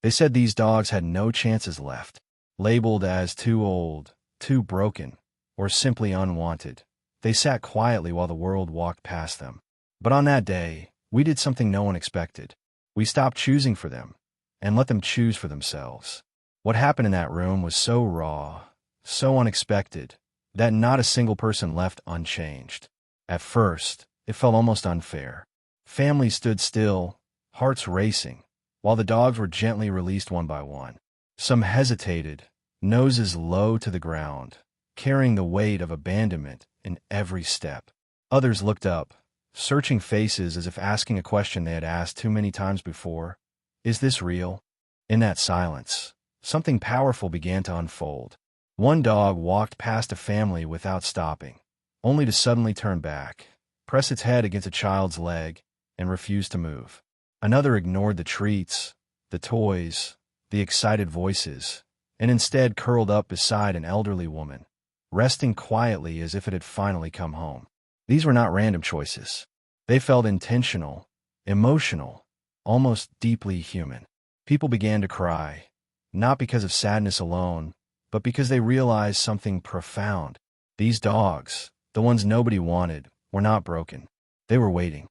They said these dogs had no chances left, labeled as too old, too broken, or simply unwanted. They sat quietly while the world walked past them. But on that day, we did something no one expected. We stopped choosing for them and let them choose for themselves. What happened in that room was so raw, so unexpected, that not a single person left unchanged. At first, it felt almost unfair. Families stood still, hearts racing, while the dogs were gently released one by one. Some hesitated, noses low to the ground, carrying the weight of abandonment in every step. Others looked up, searching faces as if asking a question they had asked too many times before. Is this real? In that silence, something powerful began to unfold. One dog walked past a family without stopping, only to suddenly turn back, press its head against a child's leg, and refuse to move. Another ignored the treats, the toys, the excited voices, and instead curled up beside an elderly woman, resting quietly as if it had finally come home. These were not random choices. They felt intentional, emotional, almost deeply human. People began to cry, not because of sadness alone, but because they realized something profound. These dogs, the ones nobody wanted, were not broken. They were waiting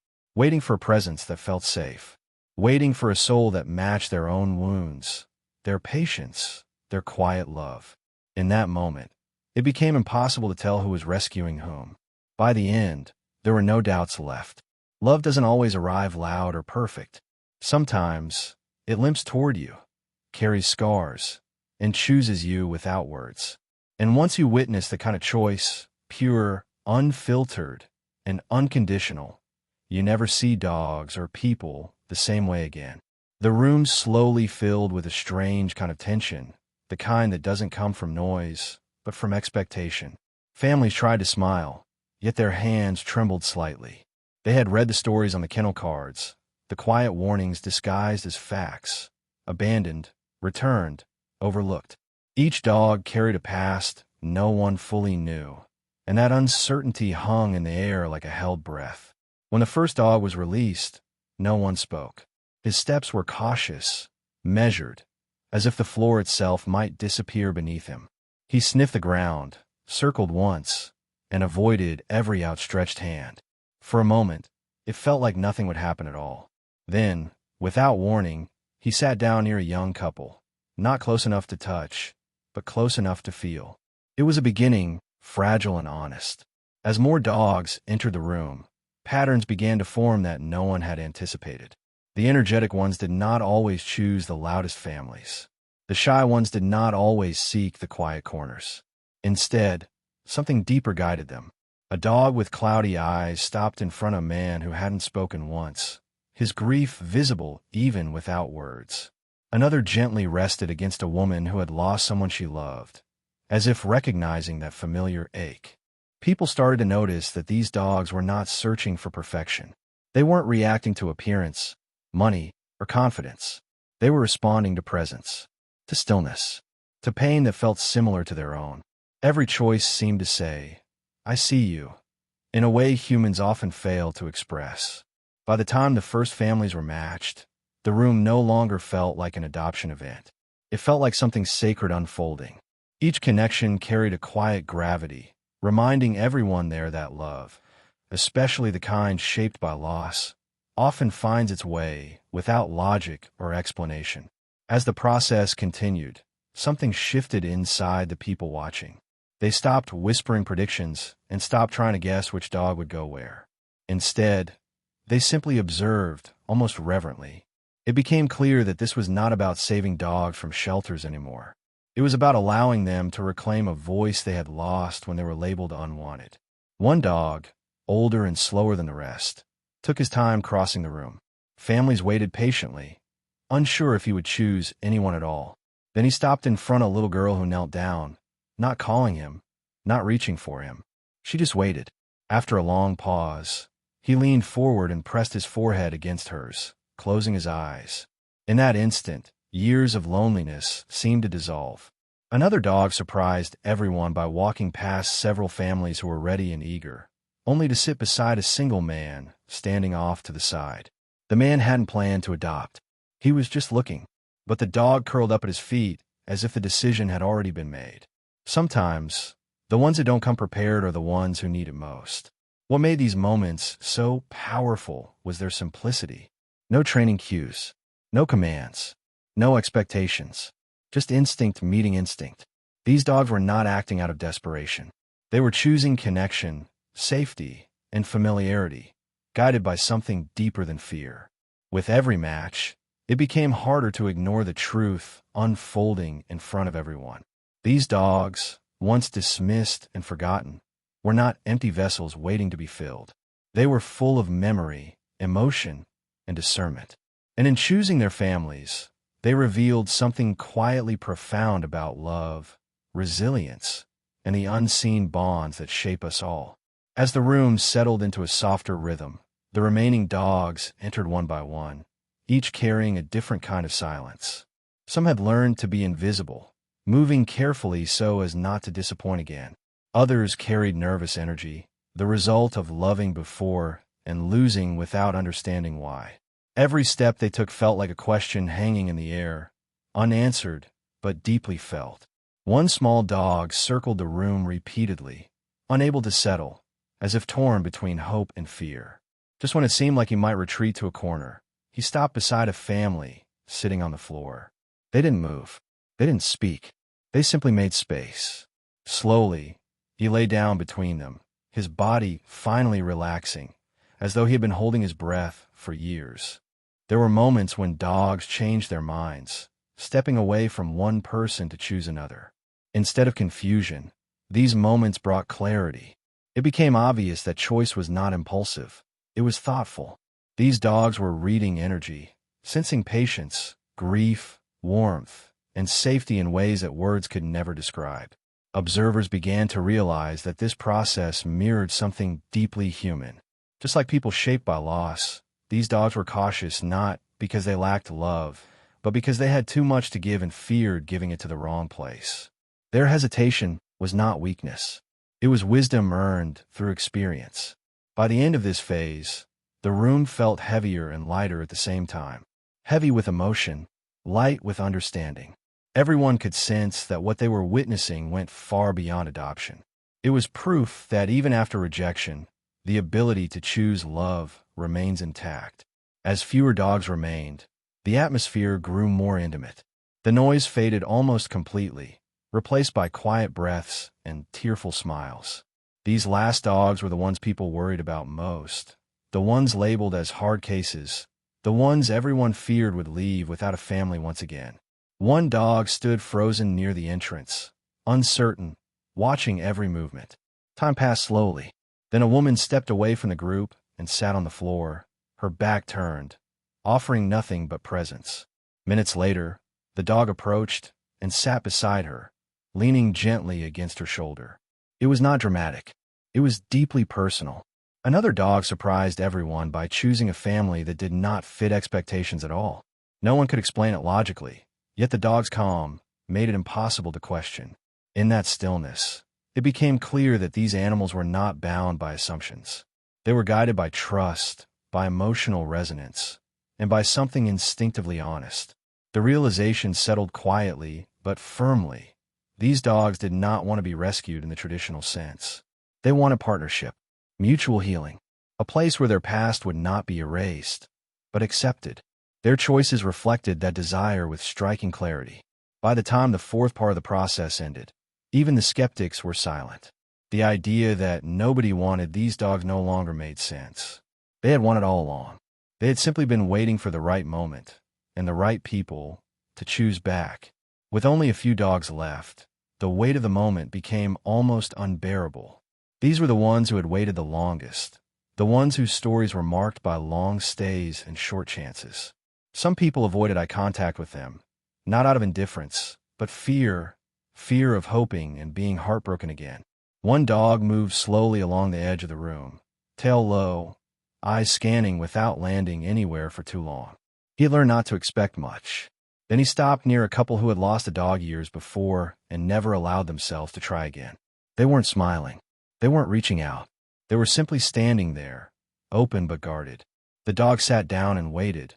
for a presence that felt safe, waiting for a soul that matched their own wounds, their patience, their quiet love. In that moment, it became impossible to tell who was rescuing whom. By the end, there were no doubts left. Love doesn't always arrive loud or perfect. Sometimes, it limps toward you, carries scars, and chooses you without words. And once you witness the kind of choice, pure, unfiltered, and unconditional, you never see dogs or people the same way again. The room slowly filled with a strange kind of tension, the kind that doesn't come from noise, but from expectation. Families tried to smile, yet their hands trembled slightly. They had read the stories on the kennel cards, the quiet warnings disguised as facts, abandoned, returned, overlooked. Each dog carried a past no one fully knew, and that uncertainty hung in the air like a held breath. When the first dog was released, no one spoke. His steps were cautious, measured, as if the floor itself might disappear beneath him. He sniffed the ground, circled once, and avoided every outstretched hand. For a moment, it felt like nothing would happen at all. Then, without warning, he sat down near a young couple, not close enough to touch, but close enough to feel. It was a beginning, fragile and honest. As more dogs entered the room, patterns began to form that no one had anticipated. The energetic ones did not always choose the loudest families. The shy ones did not always seek the quiet corners. Instead, something deeper guided them. A dog with cloudy eyes stopped in front of a man who hadn't spoken once, his grief visible even without words. Another gently rested against a woman who had lost someone she loved, as if recognizing that familiar ache. People started to notice that these dogs were not searching for perfection. They weren't reacting to appearance, money, or confidence. They were responding to presence, to stillness, to pain that felt similar to their own. Every choice seemed to say, I see you, in a way humans often fail to express. By the time the first families were matched, the room no longer felt like an adoption event. It felt like something sacred unfolding. Each connection carried a quiet gravity, reminding everyone there that love, especially the kind shaped by loss, often finds its way without logic or explanation. As the process continued, something shifted inside the people watching. They stopped whispering predictions and stopped trying to guess which dog would go where. Instead, they simply observed, almost reverently. It became clear that this was not about saving dogs from shelters anymore. It was about allowing them to reclaim a voice they had lost when they were labeled unwanted. One dog, older and slower than the rest, took his time crossing the room. Families waited patiently, unsure if he would choose anyone at all. Then he stopped in front of a little girl who knelt down, not calling him, not reaching for him. She just waited. After a long pause, he leaned forward and pressed his forehead against hers, closing his eyes. In that instant, years of loneliness seemed to dissolve. Another dog surprised everyone by walking past several families who were ready and eager, only to sit beside a single man, standing off to the side. The man hadn't planned to adopt. He was just looking. but the dog curled up at his feet as if the decision had already been made. Sometimes, the ones that don't come prepared are the ones who need it most. What made these moments so powerful was their simplicity. No training cues, no commands, no expectations, just instinct meeting instinct. These dogs were not acting out of desperation. They were choosing connection, safety, and familiarity, guided by something deeper than fear. With every match, it became harder to ignore the truth unfolding in front of everyone. These dogs, once dismissed and forgotten, were not empty vessels waiting to be filled. They were full of memory, emotion, and discernment. And in choosing their families, they revealed something quietly profound about love, resilience, and the unseen bonds that shape us all. As the room settled into a softer rhythm, the remaining dogs entered one by one, each carrying a different kind of silence. Some had learned to be invisible, moving carefully so as not to disappoint again. Others carried nervous energy, the result of loving before and losing without understanding why. Every step they took felt like a question hanging in the air, unanswered but deeply felt. One small dog circled the room repeatedly, unable to settle, as if torn between hope and fear. Just when it seemed like he might retreat to a corner, he stopped beside a family sitting on the floor. They didn't move. They didn't speak. They simply made space. Slowly, he lay down between them, his body finally relaxing, as though he had been holding his breath for years. There were moments when dogs changed their minds, stepping away from one person to choose another. Instead of confusion, these moments brought clarity. It became obvious that choice was not impulsive. It was thoughtful. These dogs were reading energy, sensing patience, grief, warmth, and safety in ways that words could never describe. Observers began to realize that this process mirrored something deeply human. Just like people shaped by loss, these dogs were cautious not because they lacked love, but because they had too much to give and feared giving it to the wrong place. Their hesitation was not weakness. It was wisdom earned through experience. By the end of this phase, the room felt heavier and lighter at the same time. Heavy with emotion, light with understanding. Everyone could sense that what they were witnessing went far beyond adoption. It was proof that even after rejection, the ability to choose love remains intact. As fewer dogs remained, the atmosphere grew more intimate. The noise faded almost completely, replaced by quiet breaths and tearful smiles. These last dogs were the ones people worried about most, the ones labeled as hard cases, the ones everyone feared would leave without a family once again. One dog stood frozen near the entrance, uncertain, watching every movement. Time passed slowly. Then a woman stepped away from the group and sat on the floor, her back turned, offering nothing but presence. Minutes later, the dog approached and sat beside her, leaning gently against her shoulder. It was not dramatic. It was deeply personal. Another dog surprised everyone by choosing a family that did not fit expectations at all. No one could explain it logically, yet the dog's calm made it impossible to question. In that stillness, it became clear that these animals were not bound by assumptions. They were guided by trust, by emotional resonance, and by something instinctively honest. The realization settled quietly but firmly. These dogs did not want to be rescued in the traditional sense. They wanted partnership, mutual healing, a place where their past would not be erased, but accepted. Their choices reflected that desire with striking clarity. By the time the fourth part of the process ended, even the skeptics were silent. The idea that nobody wanted these dogs no longer made sense. They had wanted all along. They had simply been waiting for the right moment and the right people to choose back. With only a few dogs left, the weight of the moment became almost unbearable. These were the ones who had waited the longest, the ones whose stories were marked by long stays and short chances. Some people avoided eye contact with them, not out of indifference, but fear of hoping and being heartbroken again. One dog moved slowly along the edge of the room, tail low, eyes scanning without landing anywhere for too long. He had learned not to expect much. Then he stopped near a couple who had lost a dog years before and never allowed themselves to try again. They weren't smiling. They weren't reaching out. They were simply standing there, open but guarded. The dog sat down and waited,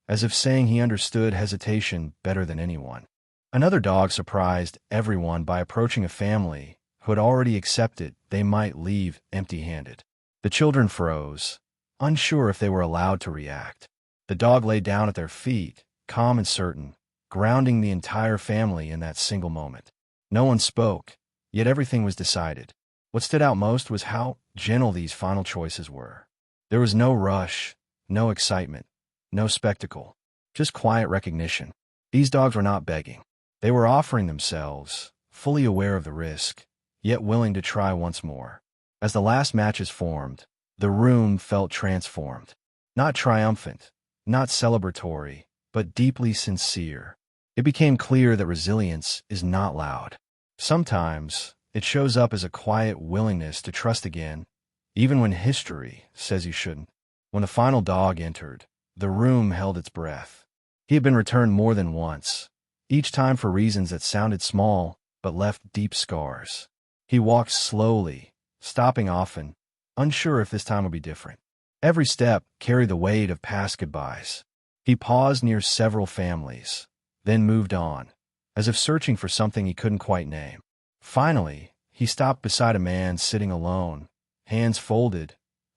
as if saying he understood hesitation better than anyone. Another dog surprised everyone by approaching a family who had already accepted they might leave empty-handed. The children froze, unsure if they were allowed to react. The dog lay down at their feet, calm and certain, grounding the entire family in that single moment. No one spoke, yet everything was decided. What stood out most was how gentle these final choices were. There was no rush, no excitement, no spectacle, just quiet recognition. These dogs were not begging. They were offering themselves, fully aware of the risk, yet willing to try once more. As the last matches formed, the room felt transformed. Not triumphant, not celebratory, but deeply sincere. It became clear that resilience is not loud. Sometimes, it shows up as a quiet willingness to trust again, even when history says you shouldn't. When the final dog entered, the room held its breath. He had been returned more than once, each time for reasons that sounded small but left deep scars. He walked slowly, stopping often, unsure if this time would be different. Every step carried the weight of past goodbyes. He paused near several families, then moved on, as if searching for something he couldn't quite name. Finally, he stopped beside a man sitting alone, hands folded,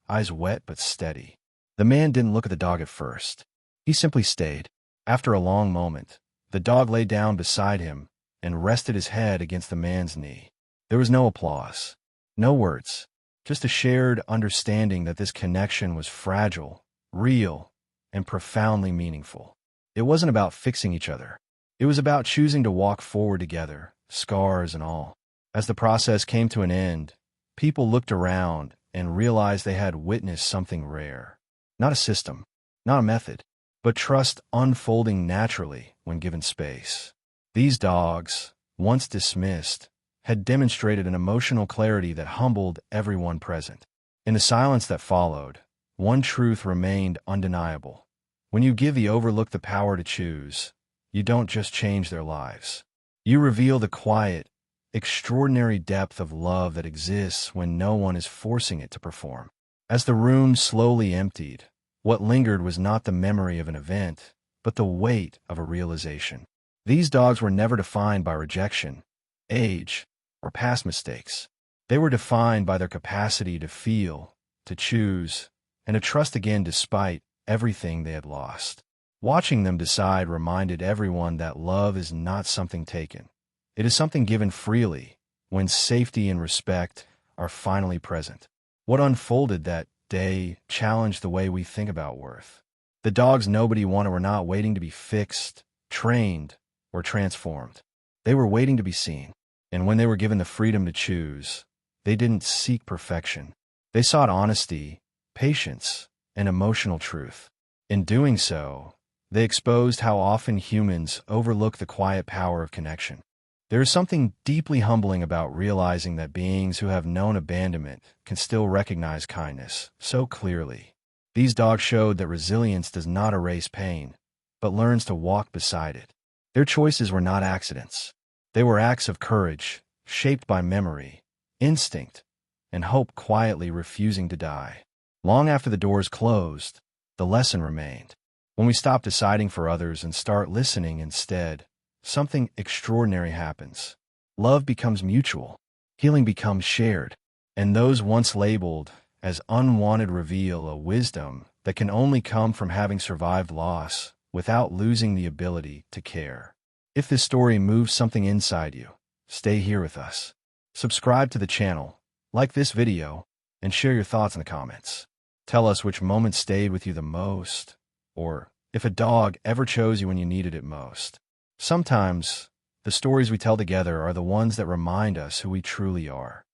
eyes wet but steady. The man didn't look at the dog at first. He simply stayed. After a long moment, the dog lay down beside him and rested his head against the man's knee. There was no applause, no words, just a shared understanding that this connection was fragile, real, and profoundly meaningful. It wasn't about fixing each other. It was about choosing to walk forward together, scars and all. As the process came to an end, people looked around and realized they had witnessed something rare. Not a system, not a method, but trust unfolding naturally when given space. These dogs, once dismissed, had demonstrated an emotional clarity that humbled everyone present. In the silence that followed, one truth remained undeniable. When you give the overlooked the power to choose, you don't just change their lives. You reveal the quiet, extraordinary depth of love that exists when no one is forcing it to perform. As the room slowly emptied, what lingered was not the memory of an event, but the weight of a realization. These dogs were never defined by rejection, age, or past mistakes. They were defined by their capacity to feel, to choose, and to trust again despite everything they had lost. Watching them decide reminded everyone that love is not something taken. It is something given freely, when safety and respect are finally present. What unfolded that day challenged the way we think about worth. The dogs nobody wanted were not waiting to be fixed, trained, or transformed. They were waiting to be seen. And when they were given the freedom to choose, they didn't seek perfection. They sought honesty, patience, and emotional truth. In doing so, they exposed how often humans overlook the quiet power of connection. There is something deeply humbling about realizing that beings who have known abandonment can still recognize kindness so clearly. These dogs showed that resilience does not erase pain, but learns to walk beside it. Their choices were not accidents. They were acts of courage, shaped by memory, instinct, and hope quietly refusing to die. Long after the doors closed, the lesson remained. When we stop deciding for others and start listening instead, something extraordinary happens. Love becomes mutual, healing becomes shared, and those once labeled as unwanted reveal a wisdom that can only come from having survived loss without losing the ability to care. If this story moves something inside you, stay here with us. Subscribe to the channel, like this video, and share your thoughts in the comments. Tell us which moment stayed with you the most, or if a dog ever chose you when you needed it most. Sometimes, the stories we tell together are the ones that remind us who we truly are.